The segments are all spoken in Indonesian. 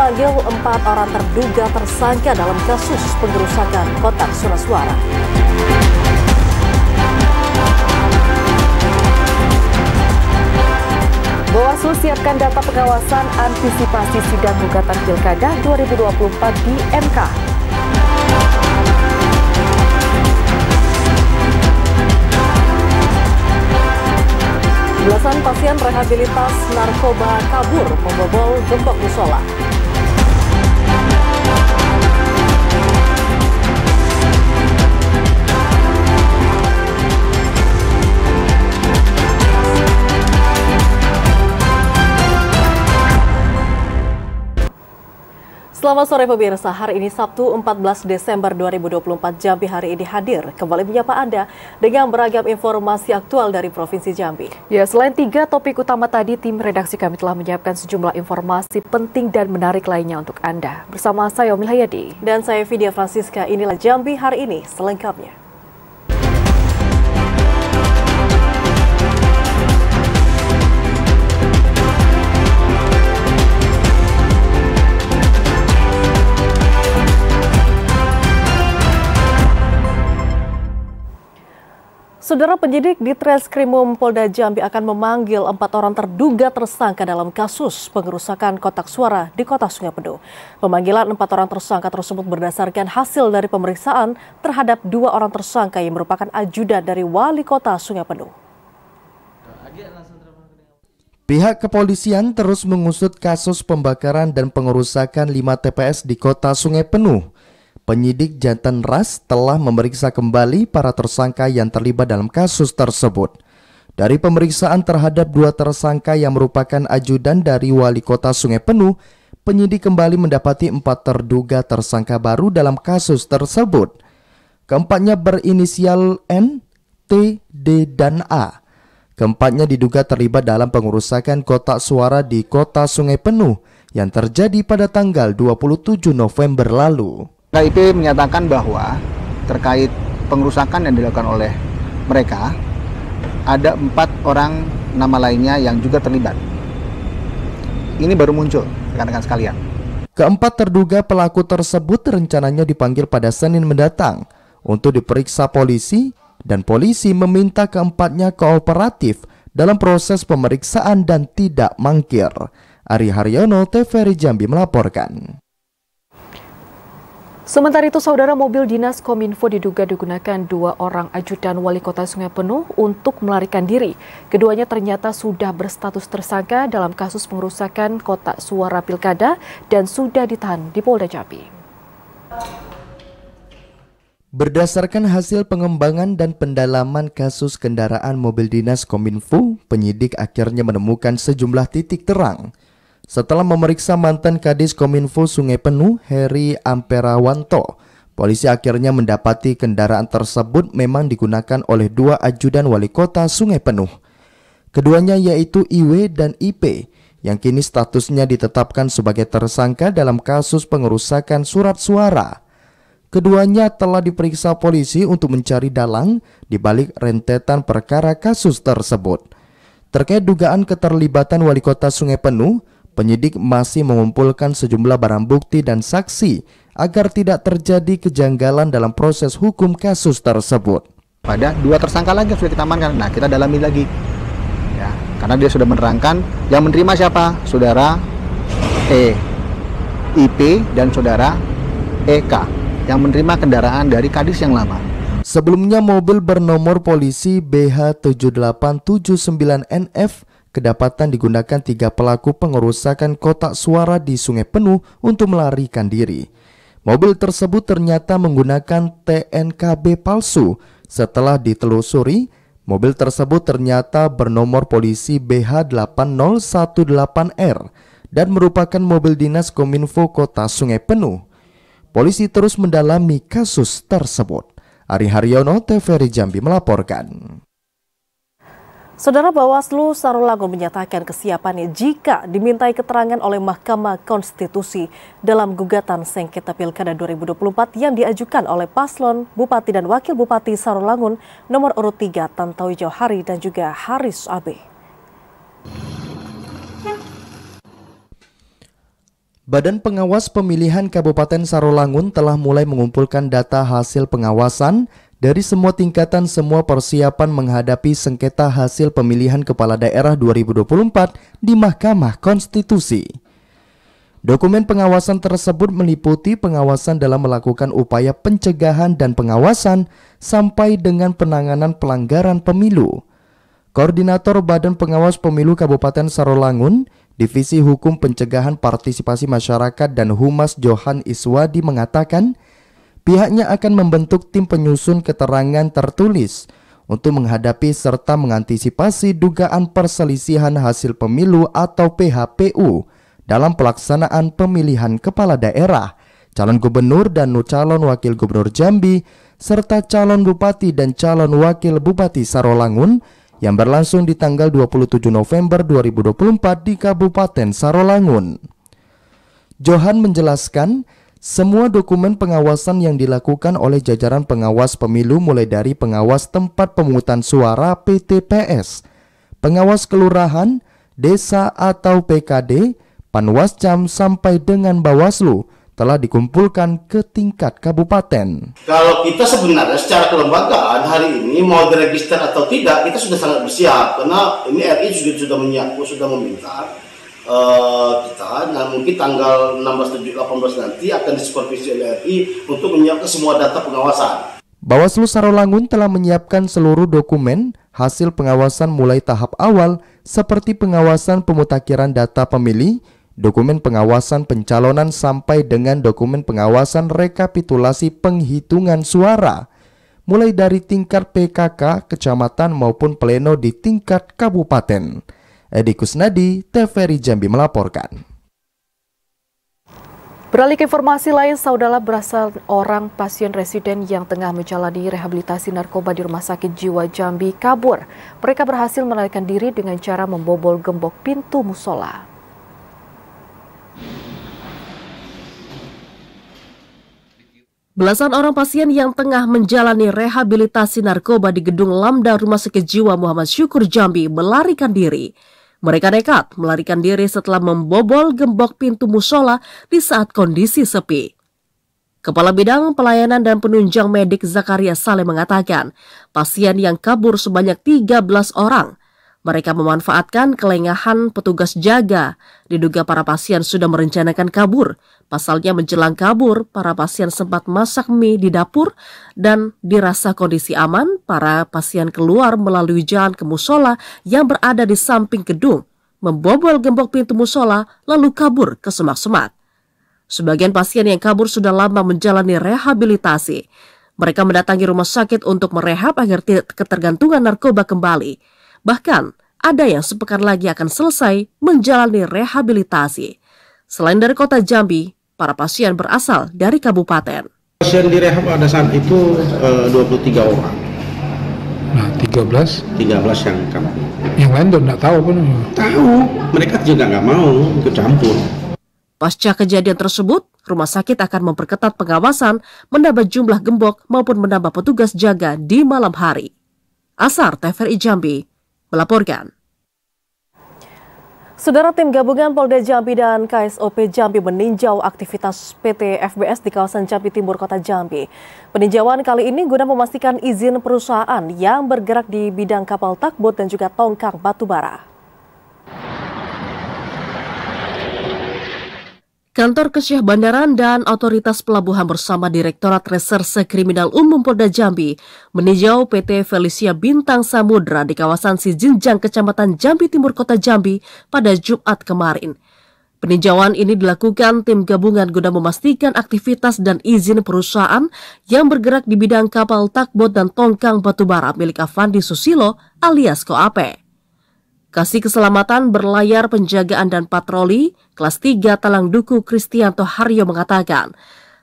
memanggil 4 orang terduga tersangka dalam kasus pengerusakan kotak surat suara. Bawaslu siapkan data pengawasan antisipasi sidang gugatan Pilkada 2024 di MK. Belasan pasien rehabilitas narkoba kabur membobol gembok musola. Selamat sore pemirsa, hari ini Sabtu 14 Desember 2024, Jambi hari ini hadir kembali menyapa Anda dengan beragam informasi aktual dari Provinsi Jambi. Ya, selain 3 topik utama tadi, tim redaksi kami telah menyiapkan sejumlah informasi penting dan menarik lainnya untuk Anda. Bersama saya Omil Hayadi. Dan saya Vidya Francisca, inilah Jambi hari ini selengkapnya. Saudara, penyidik di Treskrimum Polda Jambi akan memanggil 4 orang terduga tersangka dalam kasus pengerusakan kotak suara di Kota Sungai Penuh. Pemanggilan 4 orang tersangka tersebut berdasarkan hasil dari pemeriksaan terhadap 2 orang tersangka yang merupakan ajudan dari Wali Kota Sungai Penuh. Pihak kepolisian terus mengusut kasus pembakaran dan pengerusakan 5 TPS di Kota Sungai Penuh. Penyidik Jantan Ras telah memeriksa kembali para tersangka yang terlibat dalam kasus tersebut. Dari pemeriksaan terhadap 2 tersangka yang merupakan ajudan dari Wali Kota Sungai Penuh, penyidik kembali mendapati 4 terduga tersangka baru dalam kasus tersebut. Keempatnya berinisial N, T, D, dan A. Keempatnya diduga terlibat dalam pengerusakan kotak suara di Kota Sungai Penuh yang terjadi pada tanggal 27 November lalu. KIP menyatakan bahwa terkait pengerusakan yang dilakukan oleh mereka, ada 4 orang nama lainnya yang juga terlibat. Ini baru muncul, rekan-rekan sekalian. Keempat terduga pelaku tersebut rencananya dipanggil pada Senin mendatang untuk diperiksa polisi, dan polisi meminta keempatnya kooperatif dalam proses pemeriksaan dan tidak mangkir. Ari Haryono, TVRI Jambi melaporkan. Sementara itu, saudara, mobil dinas Kominfo diduga digunakan 2 orang ajudan Wali Kota Sungai Penuh untuk melarikan diri. Keduanya ternyata sudah berstatus tersangka dalam kasus pengerusakan kotak suara Pilkada dan sudah ditahan di Polda Jambi. Berdasarkan hasil pengembangan dan pendalaman kasus kendaraan mobil dinas Kominfo, penyidik akhirnya menemukan sejumlah titik terang. Setelah memeriksa mantan Kadis Kominfo Sungai Penuh, Heri Amperawanto, polisi akhirnya mendapati kendaraan tersebut memang digunakan oleh 2 ajudan Wali Kota Sungai Penuh. Keduanya yaitu IW dan IP, yang kini statusnya ditetapkan sebagai tersangka dalam kasus pengerusakan surat suara. Keduanya telah diperiksa polisi untuk mencari dalang di balik rentetan perkara kasus tersebut. Terkait dugaan keterlibatan Wali Kota Sungai Penuh, penyidik masih mengumpulkan sejumlah barang bukti dan saksi agar tidak terjadi kejanggalan dalam proses hukum kasus tersebut. Pada 2 tersangka lagi yang sudah kita amankan. Nah, kita dalami lagi. Ya, karena dia sudah menerangkan yang menerima siapa? Saudara E, IP, dan saudara EK yang menerima kendaraan dari Kadis yang lama. Sebelumnya mobil bernomor polisi BH7879NF kedapatan digunakan 3 pelaku pengerusakan kotak suara di Sungai Penuh untuk melarikan diri. Mobil tersebut ternyata menggunakan TNKB palsu. Setelah ditelusuri, mobil tersebut ternyata bernomor polisi BH8018R dan merupakan mobil dinas Kominfo Kota Sungai Penuh. Polisi terus mendalami kasus tersebut. Ari Haryono, TVRI Jambi melaporkan. Saudara, Bawaslu Sarolangun menyatakan kesiapannya jika dimintai keterangan oleh Mahkamah Konstitusi dalam gugatan sengketa Pilkada 2024 yang diajukan oleh paslon Bupati dan Wakil Bupati Sarolangun nomor urut 3 Tantowi Jauhari dan juga Haris AB. Badan Pengawas Pemilihan Kabupaten Sarolangun telah mulai mengumpulkan data hasil pengawasan dari semua tingkatan semua persiapan menghadapi sengketa hasil pemilihan kepala daerah 2024 di Mahkamah Konstitusi. Dokumen pengawasan tersebut meliputi pengawasan dalam melakukan upaya pencegahan dan pengawasan sampai dengan penanganan pelanggaran pemilu. Koordinator Badan Pengawas Pemilu Kabupaten Sarolangun, Divisi Hukum Pencegahan Partisipasi Masyarakat dan Humas Johan Iswadi mengatakan pihaknya akan membentuk tim penyusun keterangan tertulis untuk menghadapi serta mengantisipasi dugaan perselisihan hasil pemilu atau PHPU dalam pelaksanaan pemilihan kepala daerah, calon gubernur dan calon wakil gubernur Jambi, serta calon bupati dan calon wakil bupati Sarolangun yang berlangsung di tanggal 27 November 2024 di Kabupaten Sarolangun. Johan menjelaskan, semua dokumen pengawasan yang dilakukan oleh jajaran pengawas pemilu mulai dari pengawas tempat pemungutan suara PTPS, pengawas kelurahan, desa atau PKD, Panwascam sampai dengan Bawaslu telah dikumpulkan ke tingkat kabupaten. Kalau kita sebenarnya secara kelembagaan hari ini mau diregister atau tidak, kita sudah sangat bersiap karena ini RI sudah meminta kita, dan mungkin tanggal 16-18 nanti akan disupervisi oleh RI untuk menyiapkan semua data pengawasan. Bawaslu Sarolangun telah menyiapkan seluruh dokumen hasil pengawasan mulai tahap awal seperti pengawasan pemutakhiran data pemilih, dokumen pengawasan pencalonan sampai dengan dokumen pengawasan rekapitulasi penghitungan suara, mulai dari tingkat PKK, kecamatan maupun pleno di tingkat kabupaten. Edi Kusnadi, TVRI Jambi melaporkan. Beralih ke informasi lain, saudara berasal orang pasien residen yang tengah menjalani rehabilitasi narkoba di Rumah Sakit Jiwa Jambi kabur. Mereka berhasil melarikan diri dengan cara membobol gembok pintu musola. Belasan orang pasien yang tengah menjalani rehabilitasi narkoba di gedung Lamda Rumah Sakit Jiwa Muhammad Syukur Jambi melarikan diri. Mereka nekat melarikan diri setelah membobol gembok pintu musola di saat kondisi sepi. Kepala Bidang Pelayanan dan Penunjang Medik Zakaria Saleh mengatakan, pasien yang kabur sebanyak 13 orang. Mereka memanfaatkan kelengahan petugas jaga. Diduga para pasien sudah merencanakan kabur. Pasalnya menjelang kabur, para pasien sempat masak mie di dapur dan dirasa kondisi aman, para pasien keluar melalui jalan ke musola yang berada di samping gedung, membobol gembok pintu musola lalu kabur ke semak-semak. Sebagian pasien yang kabur sudah lama menjalani rehabilitasi. Mereka mendatangi rumah sakit untuk merehab agar tidak ketergantungan narkoba kembali. Bahkan, ada yang sepekan lagi akan selesai menjalani rehabilitasi. Selain dari kota Jambi, para pasien berasal dari kabupaten. Pasien direhab pada saat itu 23 orang. Nah, 13 yang kabur. Yang lain tuh nggak tahu pun. Tahu, mereka juga nggak mau ikut campur. Pasca kejadian tersebut, rumah sakit akan memperketat pengawasan, menambah jumlah gembok maupun menambah petugas jaga di malam hari. Asar TVRI Jambi melaporkan. Saudara, tim gabungan Polda Jambi dan KSOP Jambi meninjau aktivitas PT FBS di kawasan Jambi Timur, Kota Jambi. Peninjauan kali ini guna memastikan izin perusahaan yang bergerak di bidang kapal takbot dan juga tongkang batubara. Kantor Kesyah Bandaran dan Otoritas Pelabuhan bersama Direktorat Reserse Kriminal Umum Polda Jambi meninjau PT Felicia Bintang Samudra di kawasan Sijinjang, Kecamatan Jambi Timur, Kota Jambi pada Jumat kemarin. Peninjauan ini dilakukan tim gabungan guna memastikan aktivitas dan izin perusahaan yang bergerak di bidang kapal takbot dan tongkang batubara milik Avandi Susilo alias Koape. Kasih Keselamatan Berlayar Penjagaan dan Patroli kelas 3 Talang Duku Kristianto Haryo mengatakan,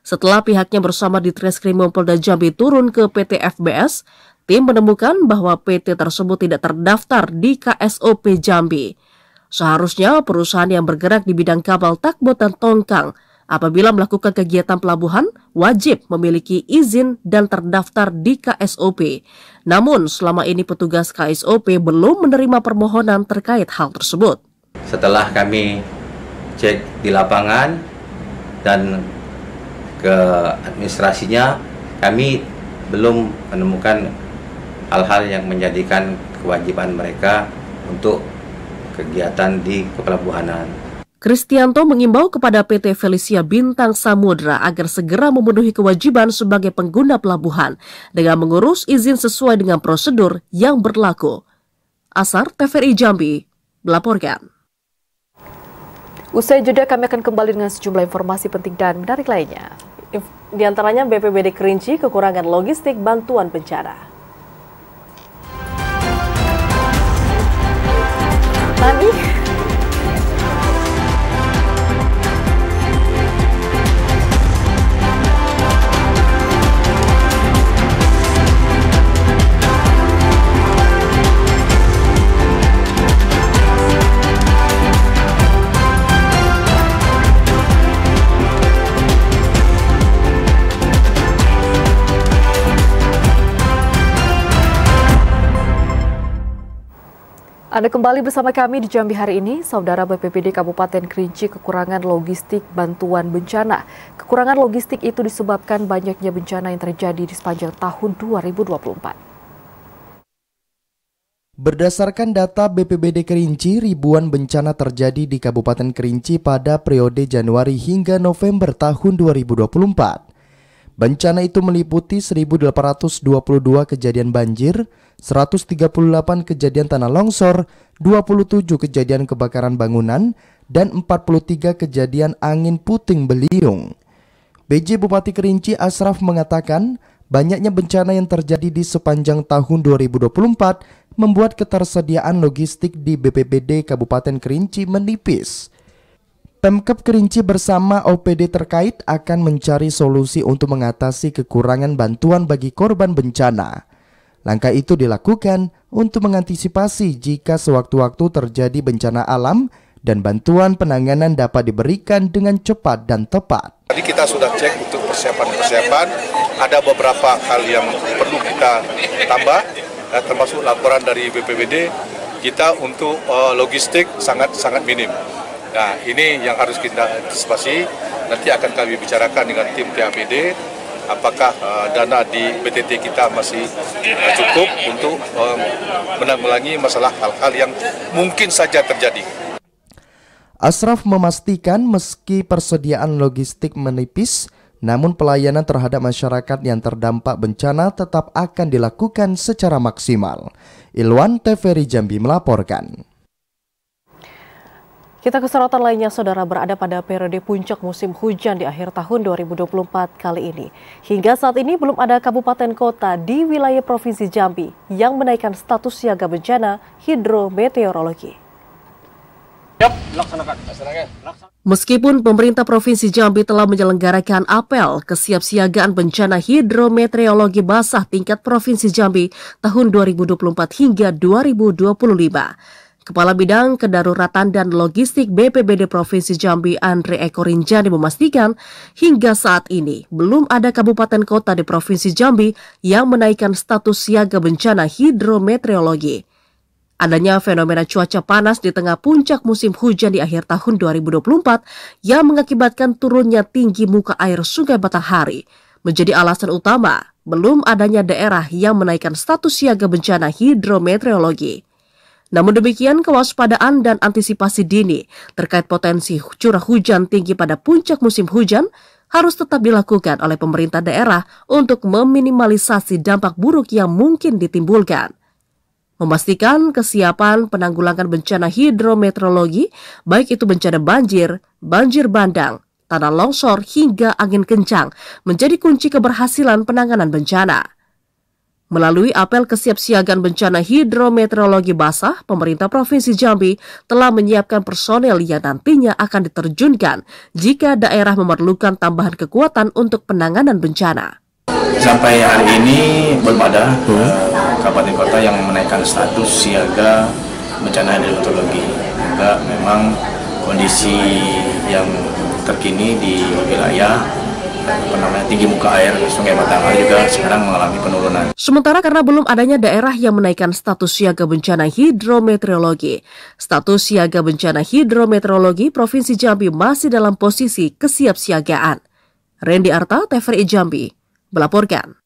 setelah pihaknya bersama Ditreskrimum Polda Jambi turun ke PT FBS, tim menemukan bahwa PT tersebut tidak terdaftar di KSOP Jambi. Seharusnya perusahaan yang bergerak di bidang kapal takbot dan tongkang apabila melakukan kegiatan pelabuhan wajib memiliki izin dan terdaftar di KSOP. Namun selama ini petugas KSOP belum menerima permohonan terkait hal tersebut. Setelah kami cek di lapangan, dan ke administrasinya kami belum menemukan hal-hal yang menjadikan kewajiban mereka untuk kegiatan di kepelabuhanan. Kristianto mengimbau kepada PT Felicia Bintang Samudra agar segera memenuhi kewajiban sebagai pengguna pelabuhan dengan mengurus izin sesuai dengan prosedur yang berlaku. Asar TVRI Jambi melaporkan. Usai jeda kami akan kembali dengan sejumlah informasi penting dan menarik lainnya. Di antaranya BPBD Kerinci kekurangan logistik bantuan bencana. Anda kembali bersama kami di Jambi hari ini. Saudara, BPBD Kabupaten Kerinci kekurangan logistik bantuan bencana. Kekurangan logistik itu disebabkan banyaknya bencana yang terjadi di sepanjang tahun 2024. Berdasarkan data BPBD Kerinci, ribuan bencana terjadi di Kabupaten Kerinci pada periode Januari hingga November tahun 2024. Bencana itu meliputi 1.822 kejadian banjir, 138 kejadian tanah longsor, 27 kejadian kebakaran bangunan, dan 43 kejadian angin puting beliung. PJ Bupati Kerinci Asraf mengatakan, banyaknya bencana yang terjadi di sepanjang tahun 2024 membuat ketersediaan logistik di BPBD Kabupaten Kerinci menipis. Pemkab Kerinci bersama OPD terkait akan mencari solusi untuk mengatasi kekurangan bantuan bagi korban bencana. Langkah itu dilakukan untuk mengantisipasi jika sewaktu-waktu terjadi bencana alam dan bantuan penanganan dapat diberikan dengan cepat dan tepat. Tadi kita sudah cek untuk persiapan, ada beberapa hal yang perlu kita tambah, termasuk laporan dari BPBD, kita untuk logistik sangat minim. Nah, ini yang harus kita antisipasi. Nanti akan kami bicarakan dengan tim TAPD, apakah dana di BTT kita masih cukup untuk menanggulangi masalah hal-hal yang mungkin saja terjadi. Asraf memastikan meski persediaan logistik menipis, namun pelayanan terhadap masyarakat yang terdampak bencana tetap akan dilakukan secara maksimal. Ilwan TVRI Jambi melaporkan. Kita ke sorotan lainnya, saudara, berada pada periode puncak musim hujan di akhir tahun 2024 kali ini. Hingga saat ini belum ada kabupaten kota di wilayah Provinsi Jambi yang menaikkan status siaga bencana hidrometeorologi. Meskipun pemerintah Provinsi Jambi telah menyelenggarakan apel kesiapsiagaan bencana hidrometeorologi basah tingkat Provinsi Jambi tahun 2024 hingga 2025, Kepala Bidang Kedaruratan dan Logistik BPBD Provinsi Jambi Andre Eko Rinjani memastikan hingga saat ini belum ada kabupaten kota di Provinsi Jambi yang menaikkan status siaga bencana hidrometeorologi. Adanya fenomena cuaca panas di tengah puncak musim hujan di akhir tahun 2024 yang mengakibatkan turunnya tinggi muka air Sungai Batanghari menjadi alasan utama belum adanya daerah yang menaikkan status siaga bencana hidrometeorologi. Namun demikian, kewaspadaan dan antisipasi dini terkait potensi curah hujan tinggi pada puncak musim hujan harus tetap dilakukan oleh pemerintah daerah untuk meminimalisasi dampak buruk yang mungkin ditimbulkan. Memastikan kesiapan penanggulangan bencana hidrometeorologi, baik itu bencana banjir, banjir bandang, tanah longsor hingga angin kencang, menjadi kunci keberhasilan penanganan bencana. Melalui apel kesiapsiagaan bencana hidrometeorologi basah, pemerintah Provinsi Jambi telah menyiapkan personel yang nantinya akan diterjunkan jika daerah memerlukan tambahan kekuatan untuk penanganan bencana. Sampai hari ini belum ada kabupaten kota yang menaikkan status siaga bencana hidrometeorologi. Memang kondisi yang terkini di wilayah tinggi muka air Sungai Batanghar juga sekarang mengalami penurunan. Sementara karena belum adanya daerah yang menaikkan status siaga bencana hidrometeorologi, status siaga bencana hidrometeorologi Provinsi Jambi masih dalam posisi kesiapsiagaan. Randy Arta, TVRI Jambi, melaporkan.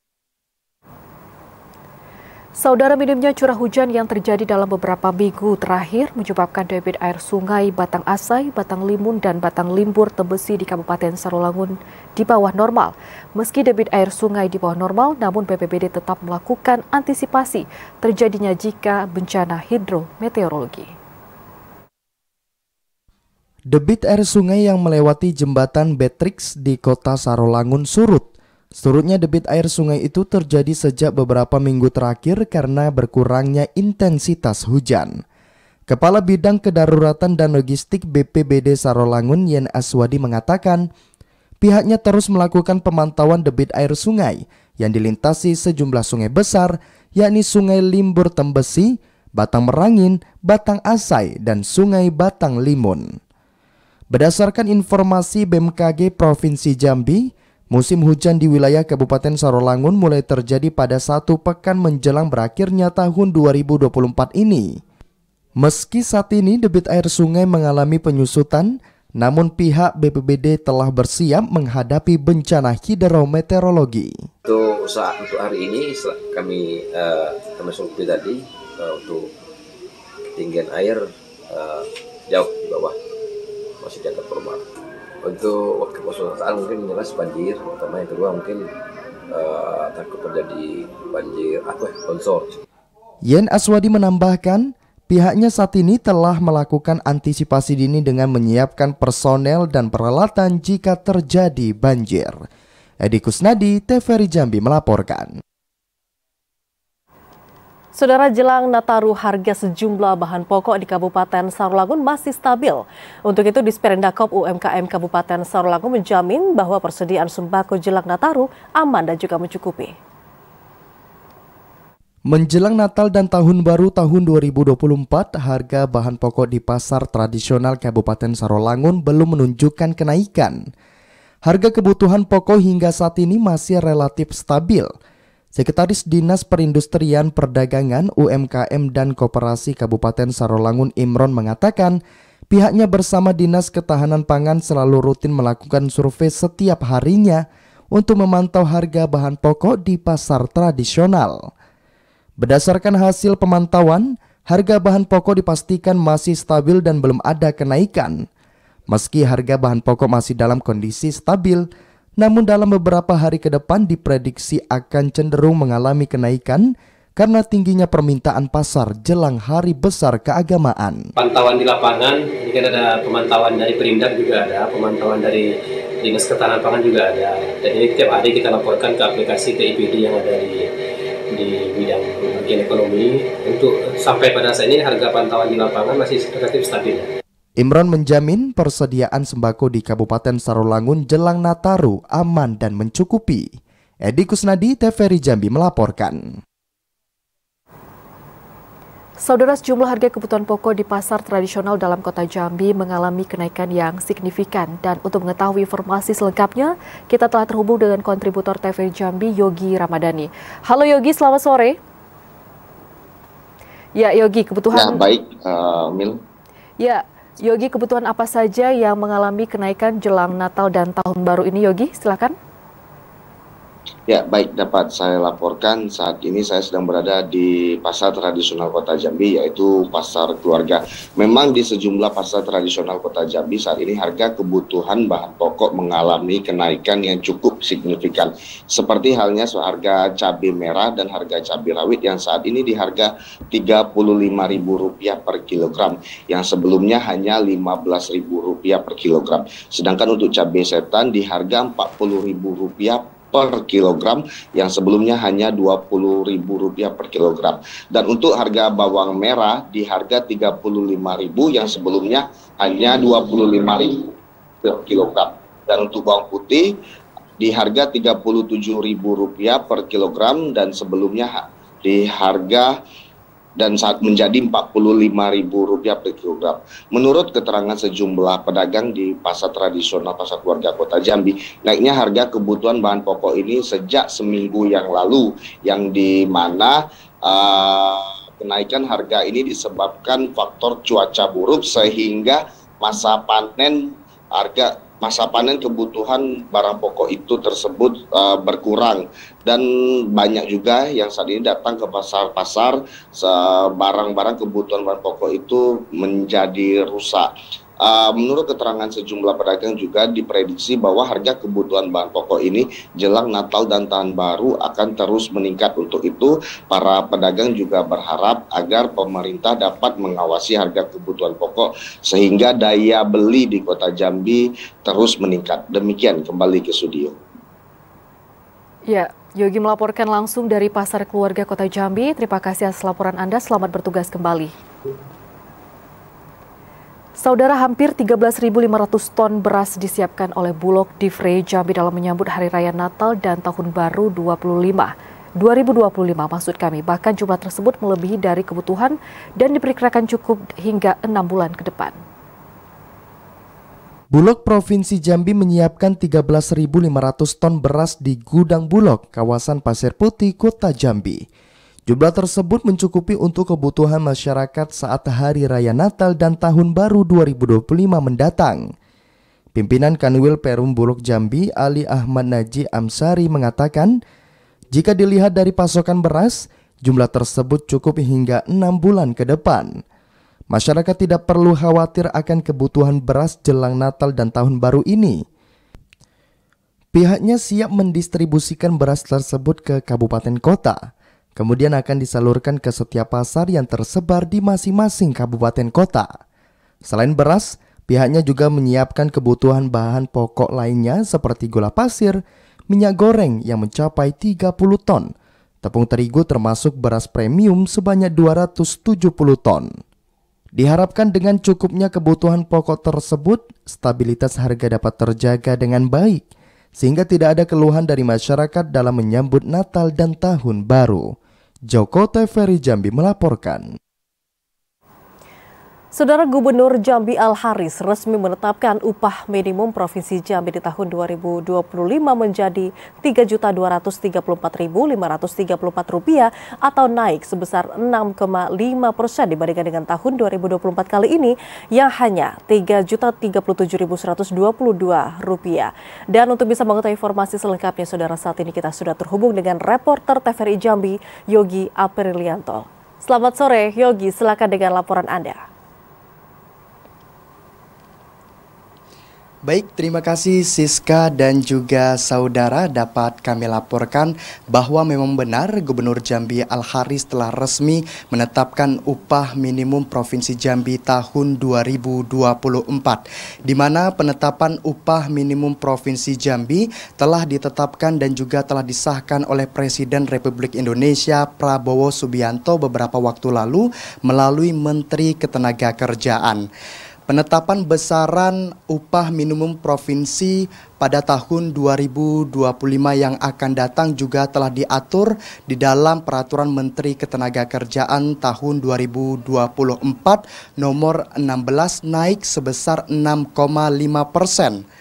Saudara, minimnya curah hujan yang terjadi dalam beberapa minggu terakhir menyebabkan debit air sungai Batang Asai, Batang Limun, dan Batang Limbur Tembesi di Kabupaten Sarolangun di bawah normal. Meski debit air sungai di bawah normal, namun BPBD tetap melakukan antisipasi terjadinya jika bencana hidrometeorologi. Debit air sungai yang melewati jembatan Betrix di kota Sarolangun surut. Surutnya debit air sungai itu terjadi sejak beberapa minggu terakhir karena berkurangnya intensitas hujan. Kepala Bidang Kedaruratan dan Logistik BPBD Sarolangun Yen Aswadi mengatakan, pihaknya terus melakukan pemantauan debit air sungai yang dilintasi sejumlah sungai besar, yakni Sungai Limbur Tembesi, Batang Merangin, Batang Asai, dan Sungai Batang Limun. Berdasarkan informasi BMKG Provinsi Jambi, musim hujan di wilayah Kabupaten Sarolangun mulai terjadi pada 1 pekan menjelang berakhirnya tahun 2024 ini. Meski saat ini debit air sungai mengalami penyusutan, namun pihak BPBD telah bersiap menghadapi bencana hidrometeorologi. Untuk hari ini kami termasuk tadi untuk ketinggian air jauh di bawah masih di atas normal. Untuk waktu kesusahan mungkin jelas banjir, pertama yang kedua mungkin takut terjadi banjir longsor. Yen Aswadi menambahkan, pihaknya saat ini telah melakukan antisipasi dini dengan menyiapkan personel dan peralatan jika terjadi banjir. Edi Kusnadi, TVRI Jambi melaporkan. Saudara, jelang Nataru harga sejumlah bahan pokok di Kabupaten Sarolangun masih stabil. Untuk itu, Disperindak UMKM Kabupaten Sarolangun menjamin bahwa persediaan sembako jelang Nataru aman dan juga mencukupi. Menjelang Natal dan Tahun Baru tahun 2024, harga bahan pokok di pasar tradisional Kabupaten Sarolangun belum menunjukkan kenaikan. Harga kebutuhan pokok hingga saat ini masih relatif stabil. Sekretaris Dinas Perindustrian Perdagangan, UMKM dan Koperasi Kabupaten Sarolangun Imron mengatakan, pihaknya bersama Dinas Ketahanan Pangan selalu rutin melakukan survei setiap harinya untuk memantau harga bahan pokok di pasar tradisional. Berdasarkan hasil pemantauan, harga bahan pokok dipastikan masih stabil dan belum ada kenaikan. Meski harga bahan pokok masih dalam kondisi stabil, namun dalam beberapa hari ke depan diprediksi akan cenderung mengalami kenaikan karena tingginya permintaan pasar jelang hari besar keagamaan. Pantauan di lapangan, ini kan ada pemantauan dari Perindak juga ada, pemantauan dari Dinas Ketahanan Pangan juga ada. Dan ini tiap hari kita laporkan ke aplikasi KIPD yang ada di bidang bagian ekonomi. Untuk sampai pada saat ini harga pantauan di lapangan masih relatif stabil. Imron menjamin persediaan sembako di Kabupaten Sarolangun jelang Nataru aman dan mencukupi. Edi Kusnadi, TVRI Jambi melaporkan. Saudara, sejumlah harga kebutuhan pokok di pasar tradisional dalam kota Jambi mengalami kenaikan yang signifikan. Dan untuk mengetahui informasi selengkapnya, kita telah terhubung dengan kontributor TVRI Jambi, Yogi Ramadhani. Halo Yogi, selamat sore. Ya Yogi, kebutuhan... Ya, baik, Mil. Ya, Yogi, kebutuhan apa saja yang mengalami kenaikan jelang Natal dan Tahun Baru ini, Yogi? Silakan. Ya, baik, dapat saya laporkan saat ini saya sedang berada di pasar tradisional Kota Jambi, yaitu Pasar Keluarga. Memang di sejumlah pasar tradisional Kota Jambi saat ini harga kebutuhan bahan pokok mengalami kenaikan yang cukup signifikan. Seperti halnya harga cabai merah dan harga cabai rawit yang saat ini di harga Rp35.000 per kilogram, yang sebelumnya hanya Rp15.000 per kilogram. Sedangkan untuk cabai setan di harga Rp40.000 per kilogram, yang sebelumnya hanya Rp20.000 per kilogram. Dan untuk harga bawang merah di harga Rp35.000 yang sebelumnya hanya Rp25.000 per kilogram. Dan untuk bawang putih di harga Rp37.000 per kilogram dan sebelumnya di harga dan saat menjadi Rp45.000 per kilogram. Menurut keterangan sejumlah pedagang di pasar tradisional Pasar Keluarga Kota Jambi, naiknya harga kebutuhan bahan pokok ini sejak seminggu yang lalu, yang di mana kenaikan harga ini disebabkan faktor cuaca buruk sehingga masa panen kebutuhan barang pokok itu tersebut berkurang, dan banyak juga yang saat ini datang ke pasar-pasar barang-barang kebutuhan bahan pokok itu menjadi rusak. Menurut keterangan sejumlah pedagang juga diprediksi bahwa harga kebutuhan bahan pokok ini jelang Natal dan Tahun Baru akan terus meningkat. Untuk itu, para pedagang juga berharap agar pemerintah dapat mengawasi harga kebutuhan pokok sehingga daya beli di Kota Jambi terus meningkat. Demikian, kembali ke studio. Ya, Yogi melaporkan langsung dari Pasar Keluarga Kota Jambi. Terima kasih atas laporan Anda. Selamat bertugas kembali. Saudara, hampir 13.500 ton beras disiapkan oleh Bulog Divre Jambi dalam menyambut Hari Raya Natal dan Tahun Baru 2025 maksud kami. Bahkan jumlah tersebut melebihi dari kebutuhan dan diperkirakan cukup hingga 6 bulan ke depan. Bulog Provinsi Jambi menyiapkan 13.500 ton beras di gudang Bulog, kawasan Pasir Putih, Kota Jambi. Jumlah tersebut mencukupi untuk kebutuhan masyarakat saat Hari Raya Natal dan Tahun Baru 2025 mendatang. Pimpinan Kanwil Perum Bulog Jambi, Ali Ahmad Naji Amsari mengatakan, jika dilihat dari pasokan beras, jumlah tersebut cukup hingga 6 bulan ke depan. Masyarakat tidak perlu khawatir akan kebutuhan beras jelang Natal dan Tahun Baru ini. Pihaknya siap mendistribusikan beras tersebut ke kabupaten kota, kemudian akan disalurkan ke setiap pasar yang tersebar di masing-masing kabupaten kota. Selain beras, pihaknya juga menyiapkan kebutuhan bahan pokok lainnya seperti gula pasir, minyak goreng yang mencapai 30 ton, tepung terigu termasuk beras premium sebanyak 270 ton. Diharapkan dengan cukupnya kebutuhan pokok tersebut, stabilitas harga dapat terjaga dengan baik, sehingga tidak ada keluhan dari masyarakat dalam menyambut Natal dan Tahun Baru. Joko TVRI Jambi melaporkan. Saudara, Gubernur Jambi Al-Haris resmi menetapkan upah minimum Provinsi Jambi di tahun 2025 menjadi Rp3.234.534 atau naik sebesar 6,5% dibandingkan dengan tahun 2024 kali ini yang hanya Rp3.037.122. Dan untuk bisa mengetahui informasi selengkapnya, saudara, saat ini kita sudah terhubung dengan reporter TVRI Jambi, Yogi Aprilianto. Selamat sore, Yogi, silakan dengan laporan Anda. Baik, terima kasih Siska dan juga saudara. Dapat kami laporkan bahwa memang benar Gubernur Jambi Al-Haris telah resmi menetapkan upah minimum Provinsi Jambi tahun 2024, di mana penetapan upah minimum Provinsi Jambi telah ditetapkan dan juga telah disahkan oleh Presiden Republik Indonesia Prabowo Subianto beberapa waktu lalu melalui Menteri Ketenagakerjaan. Penetapan besaran upah minimum provinsi pada tahun 2025 yang akan datang juga telah diatur di dalam Peraturan Menteri Ketenagakerjaan tahun 2024 nomor 16 naik sebesar 6,5%.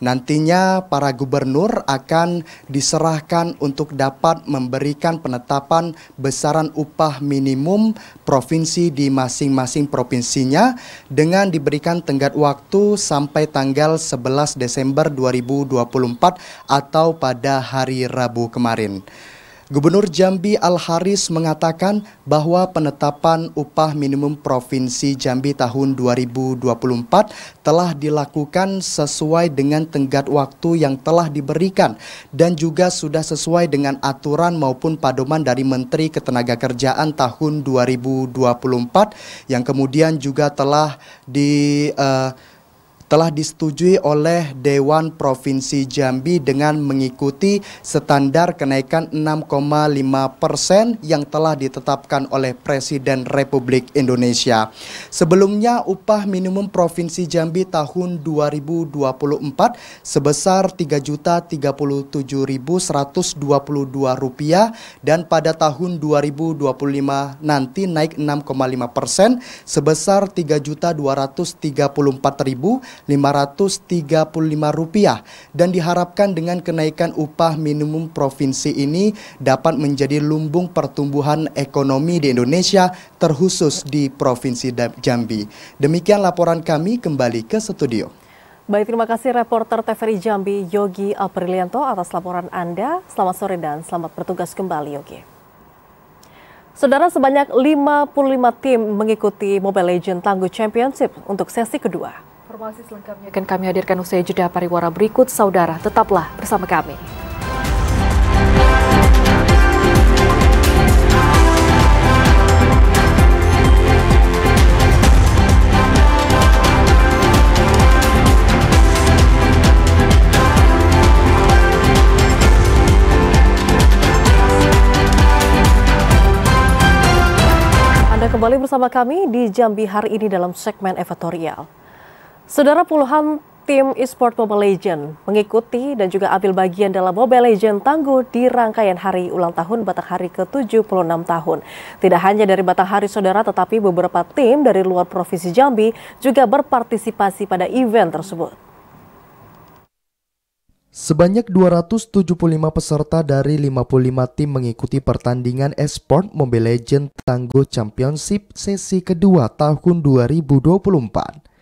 Nantinya para gubernur akan diserahkan untuk dapat memberikan penetapan besaran upah minimum provinsi di masing-masing provinsinya dengan diberikan tenggat waktu sampai tanggal 11 Desember 2024 atau pada hari Rabu kemarin. Gubernur Jambi Al-Haris mengatakan bahwa penetapan upah minimum Provinsi Jambi tahun 2024 telah dilakukan sesuai dengan tenggat waktu yang telah diberikan dan juga sudah sesuai dengan aturan maupun pedoman dari Menteri Ketenagakerjaan tahun 2024 yang kemudian juga telah telah disetujui oleh Dewan Provinsi Jambi dengan mengikuti standar kenaikan 6,5% yang telah ditetapkan oleh Presiden Republik Indonesia. Sebelumnya upah minimum Provinsi Jambi tahun 2024 sebesar Rp3.037.122 dan pada tahun 2025 nanti naik 6,5% sebesar Rp3.234.535 dan diharapkan dengan kenaikan upah minimum provinsi ini dapat menjadi lumbung pertumbuhan ekonomi di Indonesia terkhusus di Provinsi Jambi. Demikian laporan kami, kembali ke studio. Baik, terima kasih reporter TVRI Jambi Yogi Aprilianto atas laporan Anda. Selamat sore dan selamat bertugas kembali, Yogi. Saudara, sebanyak 55 tim mengikuti Mobile Legends Tangguh Championship untuk sesi kedua. Informasi selengkapnya akan kami hadirkan usai jeda pariwara berikut. Saudara, tetaplah bersama kami. Anda kembali bersama kami di Jambi hari ini dalam segmen editorial. Saudara, puluhan tim e-sport Mobile Legends mengikuti dan juga ambil bagian dalam Mobile Legends Tangguh di rangkaian hari ulang tahun Batanghari ke-76 tahun. Tidak hanya dari Batanghari, saudara, tetapi beberapa tim dari luar Provinsi Jambi juga berpartisipasi pada event tersebut. Sebanyak 275 peserta dari 55 tim mengikuti pertandingan e-sport Mobile Legends Tangguh Championship sesi kedua tahun 2024.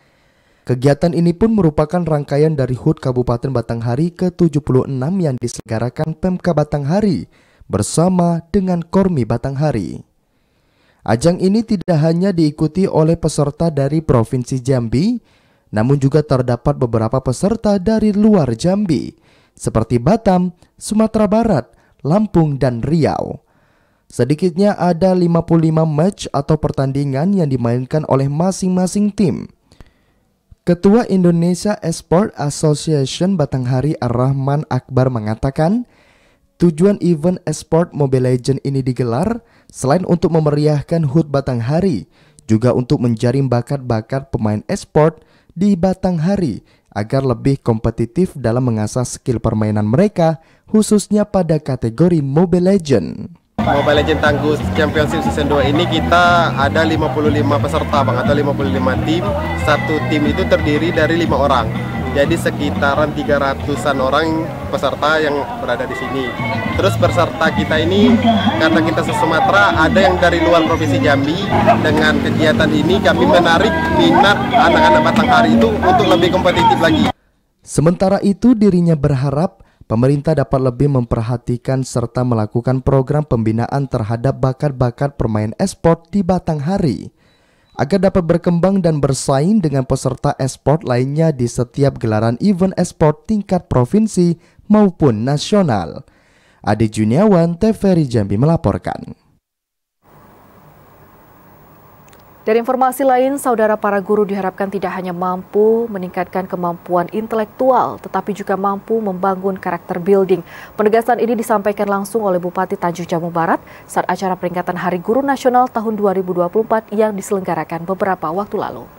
Kegiatan ini pun merupakan rangkaian dari HUT Kabupaten Batanghari ke-76 yang diselenggarakan Pemka Batanghari bersama dengan Kormi Batanghari. Ajang ini tidak hanya diikuti oleh peserta dari Provinsi Jambi, namun juga terdapat beberapa peserta dari luar Jambi, seperti Batam, Sumatera Barat, Lampung, dan Riau. Sedikitnya ada 55 match atau pertandingan yang dimainkan oleh masing-masing tim. Ketua Indonesia Esport Association Batanghari Ar-Rahman Akbar mengatakan, tujuan event Esport Mobile Legends ini digelar selain untuk memeriahkan HUT Batanghari, juga untuk menjaring bakat-bakat pemain esport di Batanghari agar lebih kompetitif dalam mengasah skill permainan mereka, khususnya pada kategori Mobile Legends. Mobile Legends Tangguh Championship Season 2 ini kita ada 55 peserta Bang, atau 55 tim. Satu tim itu terdiri dari 5 orang. Jadi sekitaran 300-an orang peserta yang berada di sini. Terus peserta kita ini, karena kita se-Sumatera, ada yang dari luar Provinsi Jambi. Dengan kegiatan ini kami menarik minat anak-anak Batanghari itu untuk lebih kompetitif lagi. Sementara itu dirinya berharap pemerintah dapat lebih memperhatikan serta melakukan program pembinaan terhadap bakat-bakat permain esport di Batanghari agar dapat berkembang dan bersaing dengan peserta esport lainnya di setiap gelaran event esport tingkat provinsi maupun nasional. Adi Juniawan, TVRI Jambi melaporkan. Dari informasi lain, saudara, para guru diharapkan tidak hanya mampu meningkatkan kemampuan intelektual, tetapi juga mampu membangun karakter building. Penegasan ini disampaikan langsung oleh Bupati Tanjung Jabung Barat saat acara peringatan Hari Guru Nasional tahun 2024 yang diselenggarakan beberapa waktu lalu.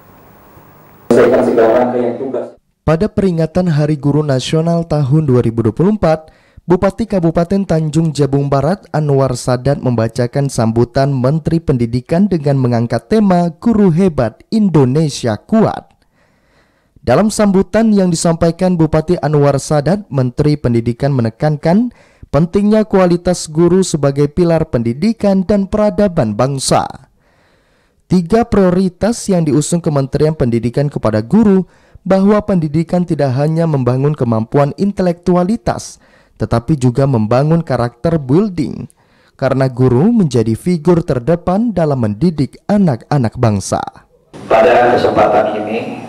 Pada peringatan Hari Guru Nasional tahun 2024, Bupati Kabupaten Tanjung Jabung Barat Anwar Sadat membacakan sambutan Menteri Pendidikan dengan mengangkat tema Guru Hebat Indonesia Kuat. Dalam sambutan yang disampaikan Bupati Anwar Sadat, Menteri Pendidikan menekankan pentingnya kualitas guru sebagai pilar pendidikan dan peradaban bangsa. 3 prioritas yang diusung Kementerian Pendidikan kepada guru bahwa pendidikan tidak hanya membangun kemampuan intelektualitas, tetapi juga membangun karakter building, karena guru menjadi figur terdepan dalam mendidik anak-anak bangsa. Pada kesempatan ini,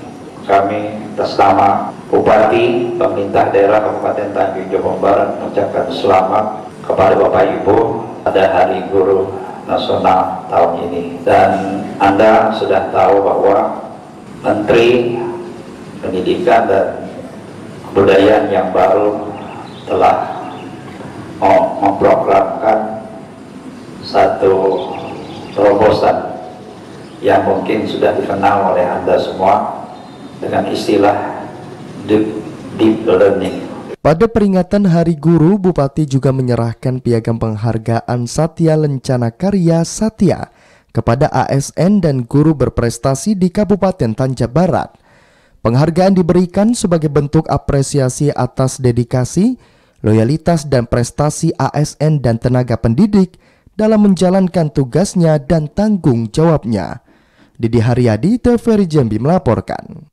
kami atas nama Bupati, Pemerintah Daerah Kabupaten Tanjung Jabung Barat mengucapkan selamat kepada Bapak Ibu pada Hari Guru Nasional tahun ini. Dan Anda sudah tahu bahwa Menteri Pendidikan dan Kebudayaan yang baru telah memprogramkan satu terobosan yang mungkin sudah dikenal oleh Anda semua dengan istilah deep learning. Pada peringatan Hari Guru, Bupati juga menyerahkan piagam penghargaan Satya Lencana Karya Satya kepada ASN dan guru berprestasi di Kabupaten Tanjab Barat. Penghargaan diberikan sebagai bentuk apresiasi atas dedikasi, loyalitas dan prestasi ASN dan tenaga pendidik dalam menjalankan tugasnya dan tanggung jawabnya. Didi Haryadi, TVRI Jambi melaporkan.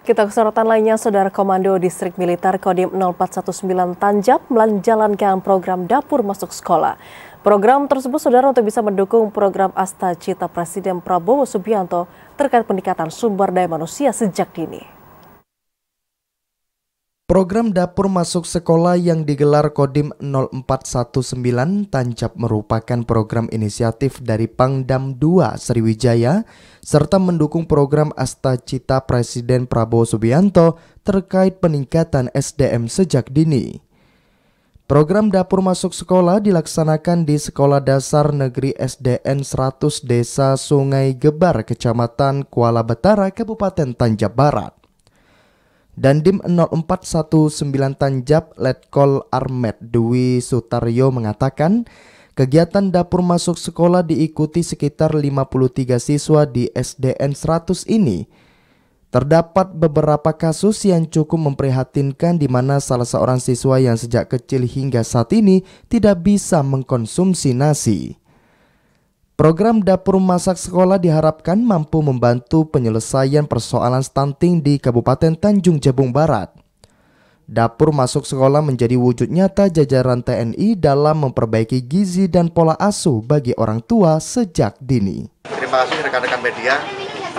Kita ke sorotan lainnya, Saudara Komando Distrik Militer Kodim 0419 Tanjab menjalankan program Dapur Masuk Sekolah. Program tersebut, Saudara, untuk bisa mendukung program Asta Cita Presiden Prabowo Subianto terkait peningkatan sumber daya manusia sejak dini. Program Dapur Masuk Sekolah yang digelar Kodim 0419 Tanjab merupakan program inisiatif dari Pangdam 2 Sriwijaya serta mendukung program Asta Cita Presiden Prabowo Subianto terkait peningkatan SDM sejak dini. Program Dapur Masuk Sekolah dilaksanakan di Sekolah Dasar Negeri SDN 100 Desa Sungai Gebar, Kecamatan Kuala Betara, Kabupaten Tanjab Barat. Dandim 0419 Tanjab Letkol Armet Dwi Sutaryo mengatakan, kegiatan Dapur Masuk Sekolah diikuti sekitar 53 siswa di SDN 100 ini. Terdapat beberapa kasus yang cukup memprihatinkan di mana salah seorang siswa yang sejak kecil hingga saat ini tidak bisa mengkonsumsi nasi. Program Dapur Masak Sekolah diharapkan mampu membantu penyelesaian persoalan stunting di Kabupaten Tanjung Jabung Barat. Dapur Masuk Sekolah menjadi wujud nyata jajaran TNI dalam memperbaiki gizi dan pola asuh bagi orang tua sejak dini. Terima kasih rekan-rekan media.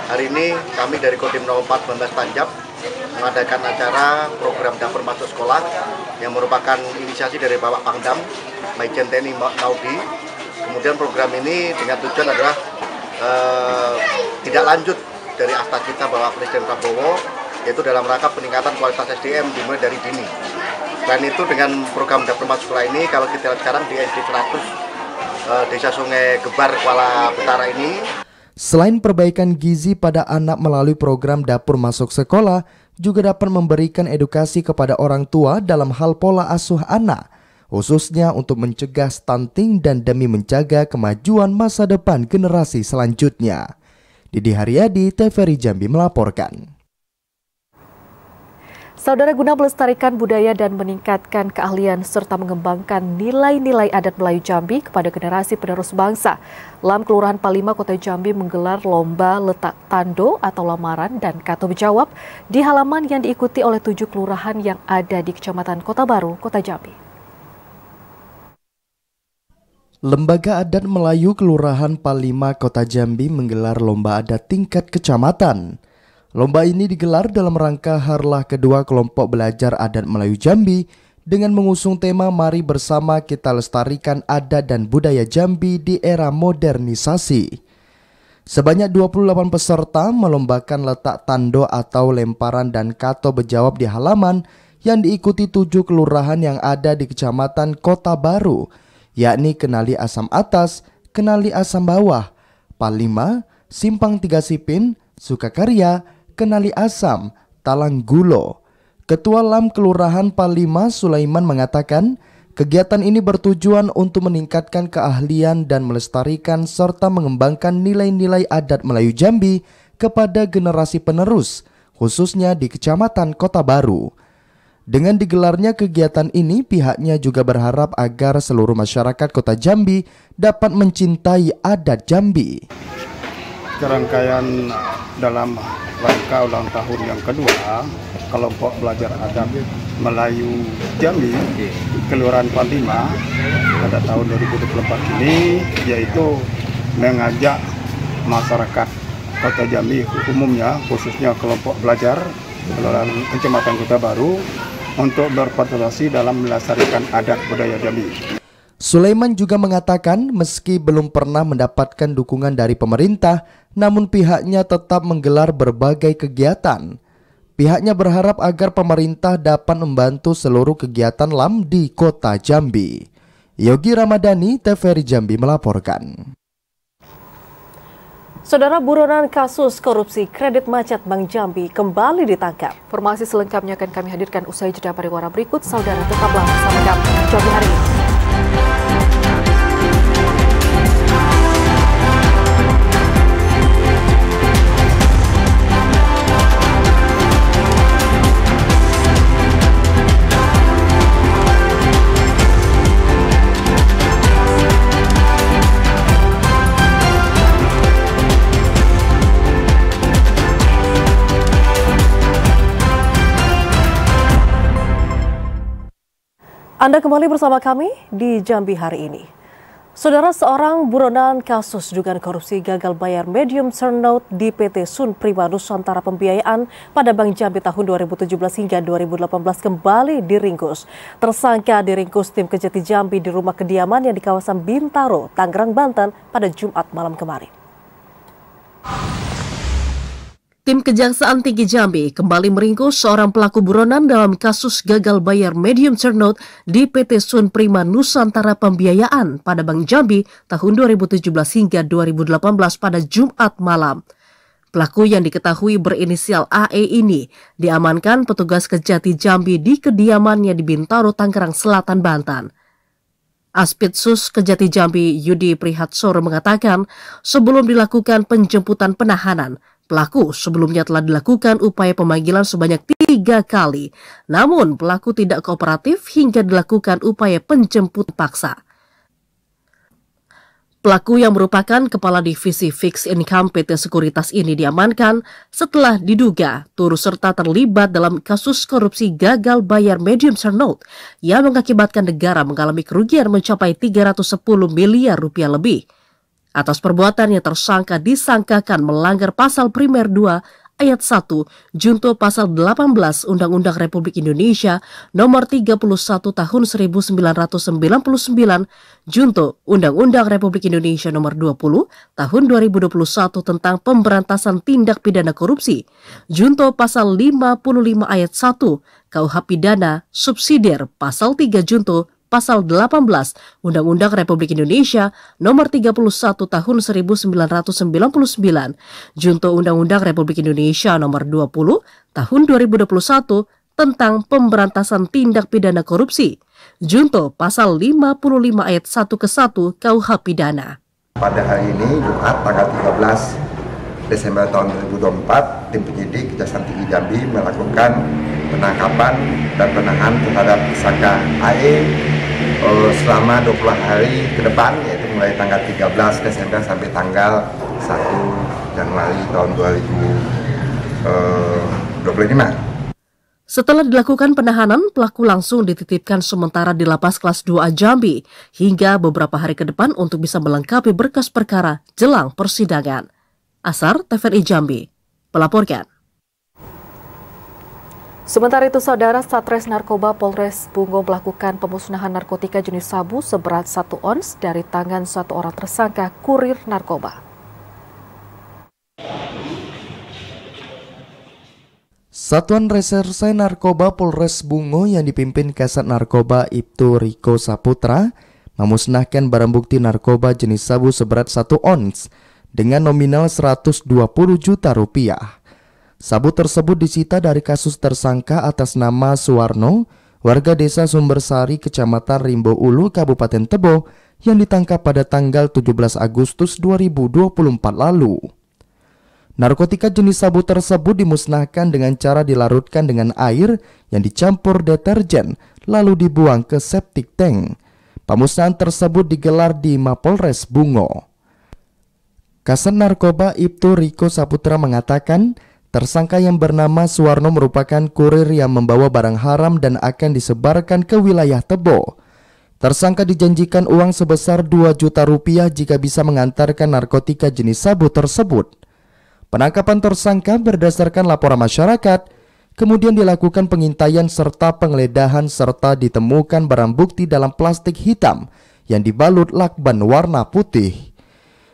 Hari ini kami dari Kodim 0419 Tanjab mengadakan acara program Dapur Masuk Sekolah yang merupakan inisiasi dari Bapak Pangdam, Majen TNI Naudi. Kemudian program ini dengan tujuan adalah tidak lanjut dari Asta Cita Bapak Presiden Prabowo, yaitu dalam rangka peningkatan kualitas SDM dimulai dari dini. Selain itu dengan program Dapur Masuk Sekolah ini, kalau kita lihat sekarang di SD 100 Desa Sungai Gebar, Kuala Betara ini. Selain perbaikan gizi pada anak melalui program Dapur Masuk Sekolah, juga dapat memberikan edukasi kepada orang tua dalam hal pola asuh anak, khususnya untuk mencegah stunting dan demi menjaga kemajuan masa depan generasi selanjutnya. Didi Haryadi, TVRI Jambi melaporkan. Saudara, guna melestarikan budaya dan meningkatkan keahlian serta mengembangkan nilai-nilai adat Melayu Jambi kepada generasi penerus bangsa, LAM Kelurahan Palima Kota Jambi menggelar lomba letak tando atau lamaran dan kato berjawab di halaman yang diikuti oleh 7 kelurahan yang ada di Kecamatan Kota Baru, Kota Jambi. Lembaga Adat Melayu Kelurahan Palima Kota Jambi menggelar lomba adat tingkat kecamatan. Lomba ini digelar dalam rangka harlah kedua kelompok belajar adat Melayu Jambi dengan mengusung tema Mari Bersama Kita Lestarikan Adat dan Budaya Jambi di Era Modernisasi. Sebanyak 28 peserta melombakan letak tando atau lemparan dan kato berjawab di halaman yang diikuti 7 kelurahan yang ada di Kecamatan Kota Baru, yakni Kenali Asam Atas, Kenali Asam Bawah, Palima, Simpang 3 Sipin, Sukakarya, Kenali Asam, Talanggulo. Ketua LAM Kelurahan Palima Sulaiman mengatakan, kegiatan ini bertujuan untuk meningkatkan keahlian dan melestarikan serta mengembangkan nilai-nilai adat Melayu Jambi kepada generasi penerus, khususnya di Kecamatan Kota Baru. Dengan digelarnya kegiatan ini, pihaknya juga berharap agar seluruh masyarakat Kota Jambi dapat mencintai adat Jambi. Serangkaian dalam rangka ulang tahun yang kedua kelompok belajar adat Melayu Jambi Kelurahan Palima pada tahun 2024 ini, yaitu mengajak masyarakat Kota Jambi umumnya, khususnya kelompok belajar Kelurahan Kecamatan Kota Baru untuk berpartisipasi dalam melestarikan adat budaya Jambi. Sulaiman juga mengatakan meski belum pernah mendapatkan dukungan dari pemerintah, namun pihaknya tetap menggelar berbagai kegiatan. Pihaknya berharap agar pemerintah dapat membantu seluruh kegiatan LAM di kota Jambi. Yogi Ramadhani, TVRI Jambi melaporkan. Saudara, buronan kasus korupsi kredit macet Bank Jambi kembali ditangkap. Informasi selengkapnya akan kami hadirkan usai jeda pariwara berikut. Saudara, tetaplah bersama kami. Jambi hari ini. Anda kembali bersama kami di Jambi hari ini. Saudara, seorang buronan kasus dugaan korupsi gagal bayar medium term note di PT Sun Prima Nusantara Pembiayaan pada Bank Jambi tahun 2017 hingga 2018 kembali diringkus. Tersangka diringkus tim Kejati Jambi di rumah kediaman yang di kawasan Bintaro, Tangerang, Banten pada Jumat malam kemarin. Tim Kejaksaan Tinggi Jambi kembali meringkus seorang pelaku buronan dalam kasus gagal bayar medium term note di PT Sun Prima Nusantara Pembiayaan pada Bank Jambi tahun 2017 hingga 2018 pada Jumat malam. Pelaku yang diketahui berinisial AE ini diamankan petugas Kejati Jambi di kediamannya di Bintaro, Tangerang Selatan, Banten. Aspidsus Kejati Jambi Yudi Prihatsoro mengatakan sebelum dilakukan penjemputan penahanan, pelaku sebelumnya telah dilakukan upaya pemanggilan sebanyak 3 kali, namun pelaku tidak kooperatif hingga dilakukan upaya penjemput paksa. Pelaku yang merupakan Kepala Divisi Fixed Income PT Sekuritas ini diamankan setelah diduga turut serta terlibat dalam kasus korupsi gagal bayar medium term note yang mengakibatkan negara mengalami kerugian mencapai 310 miliar rupiah lebih. Atas perbuatannya tersangka disangkakan melanggar pasal primer 2 ayat 1 junto pasal 18 Undang-Undang Republik Indonesia nomor 31 tahun 1999 junto Undang-Undang Republik Indonesia nomor 20 tahun 2021 tentang pemberantasan tindak pidana korupsi junto pasal 55 ayat 1 KUH pidana subsidiar pasal 3 junto Pasal 18 Undang-Undang Republik Indonesia Nomor 31 Tahun 1999 junto Undang-Undang Republik Indonesia Nomor 20 Tahun 2021 tentang pemberantasan tindak pidana korupsi junto Pasal 55 ayat 1 ke 1 KUH pidana. Pada hari ini Jumat tanggal 13 Desember tahun 2024, tim penyidik Kejaksaan Tinggi Jambi melakukan penangkapan dan penahanan terhadap tersangka AE selama 20 hari ke depan, yaitu mulai tanggal 13 Desember sampai tanggal 1 Januari tahun 2025. Setelah dilakukan penahanan, pelaku langsung dititipkan sementara di Lapas Kelas 2A Jambi hingga beberapa hari ke depan untuk bisa melengkapi berkas perkara jelang persidangan. Asar, TVRI Jambi, melaporkan. Sementara itu, Saudara, Satres Narkoba Polres Bungo melakukan pemusnahan narkotika jenis sabu seberat 1 ons dari tangan satu orang tersangka kurir narkoba. Satuan Reserse Narkoba Polres Bungo yang dipimpin Kasat Narkoba Ibtu Riko Saputra memusnahkan barang bukti narkoba jenis sabu seberat 1 ons dengan nominal 120 juta rupiah. Sabu tersebut disita dari kasus tersangka atas nama Suwarno, warga desa Sumbersari, Kecamatan Rimbo Ulu, Kabupaten Tebo, yang ditangkap pada tanggal 17 Agustus 2024 lalu. Narkotika jenis sabu tersebut dimusnahkan dengan cara dilarutkan dengan air yang dicampur deterjen, lalu dibuang ke septic tank. Pemusnahan tersebut digelar di Mapolres Bungo. Kasat Narkoba Ibtu Riko Saputra mengatakan, tersangka yang bernama Suwarno merupakan kurir yang membawa barang haram dan akan disebarkan ke wilayah Tebo. Tersangka dijanjikan uang sebesar 2 juta rupiah jika bisa mengantarkan narkotika jenis sabu tersebut. Penangkapan tersangka berdasarkan laporan masyarakat, kemudian dilakukan pengintaian serta penggeledahan serta ditemukan barang bukti dalam plastik hitam yang dibalut lakban warna putih.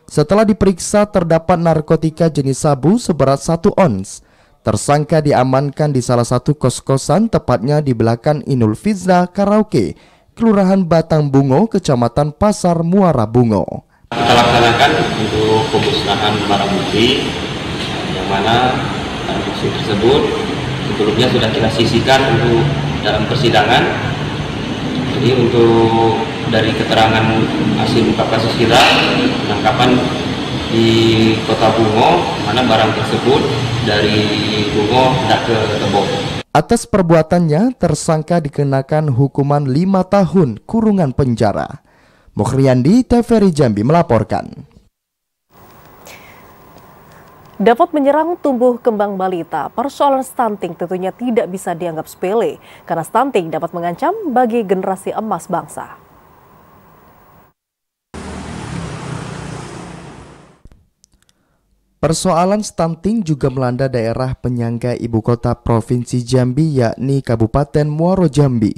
Setelah diperiksa terdapat narkotika jenis sabu seberat 1 ons. Tersangka diamankan di salah satu kos-kosan tepatnya di belakang Inul Fizna Karaoke, Kelurahan Batang Bungo, Kecamatan Pasar Muara Bungo. Kita laksanakan untuk pemusnahan barang bukti yang mana barang bukti tersebut sebelumnya sudah kita sisihkan untuk dalam persidangan. Jadi untuk dari keterangan hasil ungkap kasus kita, penangkapan di Kota Bungo, mana barang tersebut dari Bungo hendak ke Tebong. Atas perbuatannya, tersangka dikenakan hukuman 5 tahun kurungan penjara. Mukhriandi, TVRI Jambi melaporkan. Dapat menyerang tumbuh kembang balita, persoalan stunting tentunya tidak bisa dianggap sepele, karena stunting dapat mengancam bagi generasi emas bangsa. Persoalan stunting juga melanda daerah penyangga ibu kota Provinsi Jambi, yakni Kabupaten Muaro Jambi.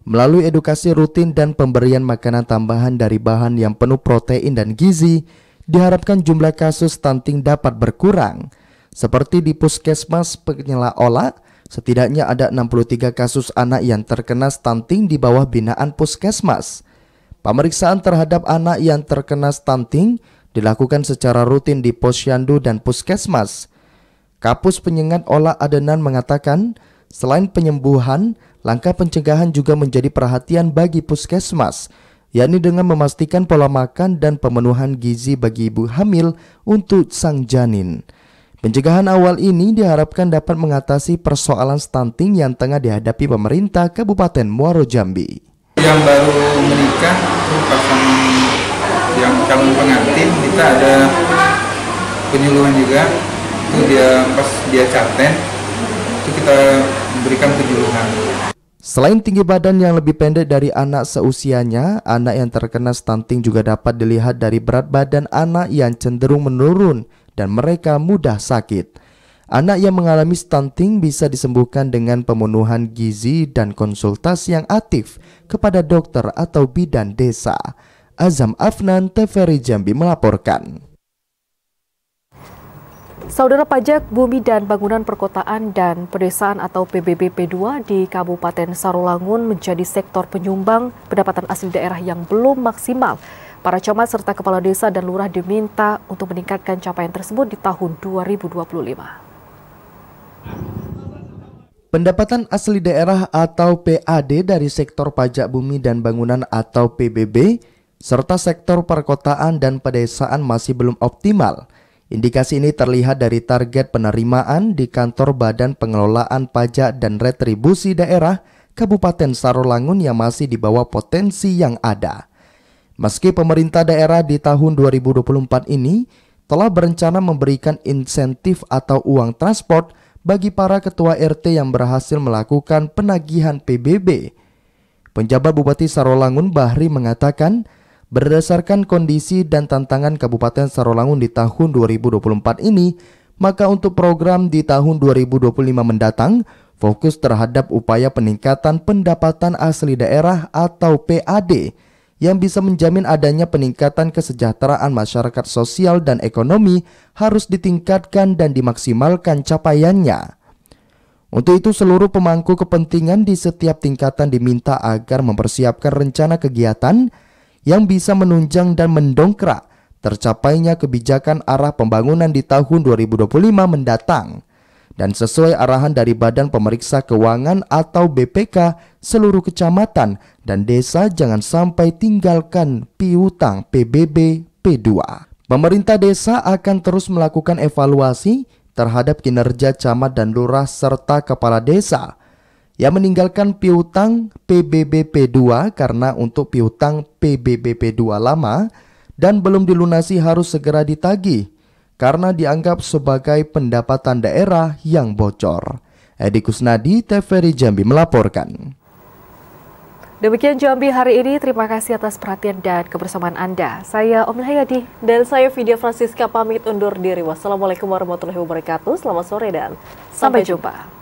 Melalui edukasi rutin dan pemberian makanan tambahan dari bahan yang penuh protein dan gizi, diharapkan jumlah kasus stunting dapat berkurang. Seperti di Puskesmas Penyela Ola, setidaknya ada 63 kasus anak yang terkena stunting di bawah binaan Puskesmas. Pemeriksaan terhadap anak yang terkena stunting dilakukan secara rutin di Posyandu dan Puskesmas. Kapus Penyengat Ola Adenan mengatakan, selain penyembuhan, langkah pencegahan juga menjadi perhatian bagi Puskesmas, yakni dengan memastikan pola makan dan pemenuhan gizi bagi ibu hamil untuk sang janin. Pencegahan awal ini diharapkan dapat mengatasi persoalan stunting yang tengah dihadapi pemerintah Kabupaten Muaro Jambi. Yang baru menikah, pasangan yang calon pengantin, kita ada penyuluhan juga. Itu pas dia capten, itu kita berikan penyuluhan. Selain tinggi badan yang lebih pendek dari anak seusianya, anak yang terkena stunting juga dapat dilihat dari berat badan anak yang cenderung menurun dan mereka mudah sakit. Anak yang mengalami stunting bisa disembuhkan dengan pemenuhan gizi dan konsultasi yang aktif kepada dokter atau bidan desa. Azam Afnan, TVRI Jambi melaporkan. Saudara, Pajak Bumi dan Bangunan Perkotaan dan Pedesaan atau PBB P2 di Kabupaten Sarolangun menjadi sektor penyumbang pendapatan asli daerah yang belum maksimal. Para camat serta kepala desa dan lurah diminta untuk meningkatkan capaian tersebut di tahun 2025. Pendapatan asli daerah atau PAD dari sektor pajak bumi dan bangunan atau PBB serta sektor perkotaan dan pedesaan masih belum optimal. Indikasi ini terlihat dari target penerimaan di kantor Badan Pengelolaan Pajak dan Retribusi Daerah Kabupaten Sarolangun yang masih di bawah potensi yang ada. Meski pemerintah daerah di tahun 2024 ini telah berencana memberikan insentif atau uang transport bagi para ketua RT yang berhasil melakukan penagihan PBB. Penjabat Bupati Sarolangun Bahri mengatakan, berdasarkan kondisi dan tantangan Kabupaten Sarolangun di tahun 2024 ini, maka untuk program di tahun 2025 mendatang, fokus terhadap upaya peningkatan pendapatan asli daerah atau PAD yang bisa menjamin adanya peningkatan kesejahteraan masyarakat sosial dan ekonomi harus ditingkatkan dan dimaksimalkan capaiannya. Untuk itu seluruh pemangku kepentingan di setiap tingkatan diminta agar mempersiapkan rencana kegiatan yang bisa menunjang dan mendongkrak tercapainya kebijakan arah pembangunan di tahun 2025 mendatang. Dan sesuai arahan dari Badan Pemeriksa Keuangan atau BPK, seluruh kecamatan dan desa jangan sampai tinggalkan piutang PBB P2. Pemerintah desa akan terus melakukan evaluasi terhadap kinerja camat dan lurah serta kepala desa yang meninggalkan piutang PBB P2 karena untuk piutang PBB P2 lama dan belum dilunasi harus segera ditagih karena dianggap sebagai pendapatan daerah yang bocor. Edi Kusnadi, TVRI Jambi melaporkan. Demikian Jambi hari ini, terima kasih atas perhatian dan kebersamaan Anda. Saya Om Hayadi. Dan saya Vidya Francisca pamit undur diri. Wassalamualaikum warahmatullahi wabarakatuh. Selamat sore dan sampai jumpa.